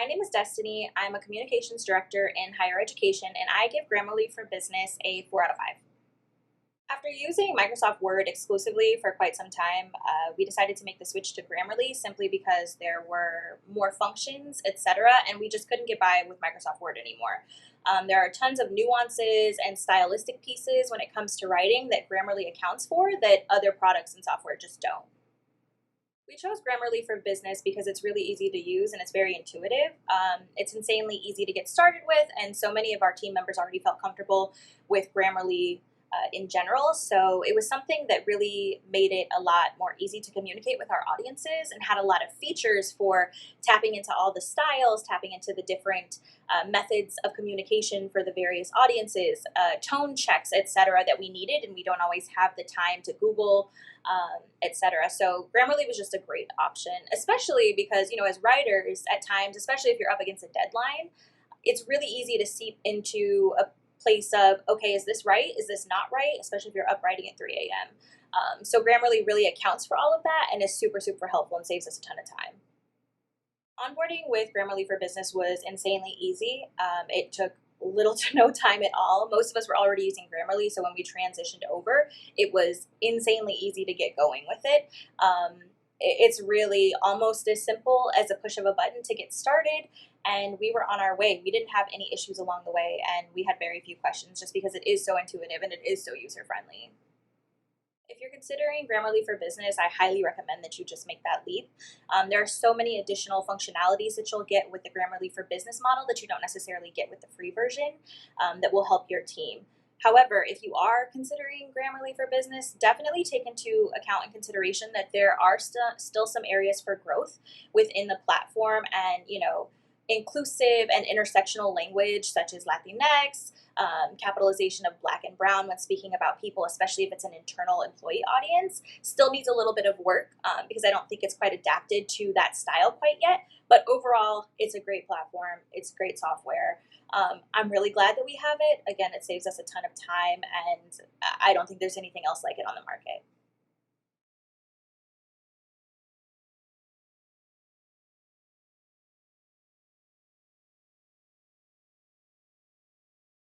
My name is Destiny. I'm a communications director in higher education, and I give Grammarly for Business a 4 out of 5. After using Microsoft Word exclusively for quite some time, we decided to make the switch to Grammarly simply because there were more functions, etc., and we just couldn't get by with Microsoft Word anymore. There are tons of nuances and stylistic pieces when it comes to writing that Grammarly accounts for that other products and software just don't. We chose Grammarly for Business because it's really easy to use and it's very intuitive. It's insanely easy to get started with, and so many of our team members already felt comfortable with Grammarly in general. So it was something that really made it a lot more easy to communicate with our audiences and had a lot of features for tapping into all the styles, tapping into the different methods of communication for the various audiences, tone checks, etc., that we needed, and we don't always have the time to Google, etc. So Grammarly was just a great option, especially because, as writers, at times, especially if you're up against a deadline, it's really easy to seep into a place of, okay, is this right? Is this not right? Especially if you're up writing at 3 a.m. So Grammarly really accounts for all of that and is super, super helpful and saves us a ton of time. Onboarding with Grammarly for Business was insanely easy. It took little to no time at all. Most of us were already using Grammarly, so when we transitioned over, it was insanely easy to get going with it. It's really almost as simple as a push of a button to get started, and we were on our way. We didn't have any issues along the way, and we had very few questions just because it is so intuitive and it is so user-friendly. If you're considering Grammarly for Business, I highly recommend that you just make that leap. There are so many additional functionalities that you'll get with the Grammarly for Business model that you don't necessarily get with the free version, that will help your team. However, if you are considering Grammarly for Business, definitely take into account and consideration that there are still some areas for growth within the platform, and inclusive and intersectional language such as Latinx, capitalization of Black and Brown when speaking about people, especially if it's an internal employee audience, still needs a little bit of work, because I don't think it's quite adapted to that style quite yet. But overall, it's a great platform. It's great software. I'm really glad that we have it. Again, it saves us a ton of time, and I don't think there's anything else like it on the market.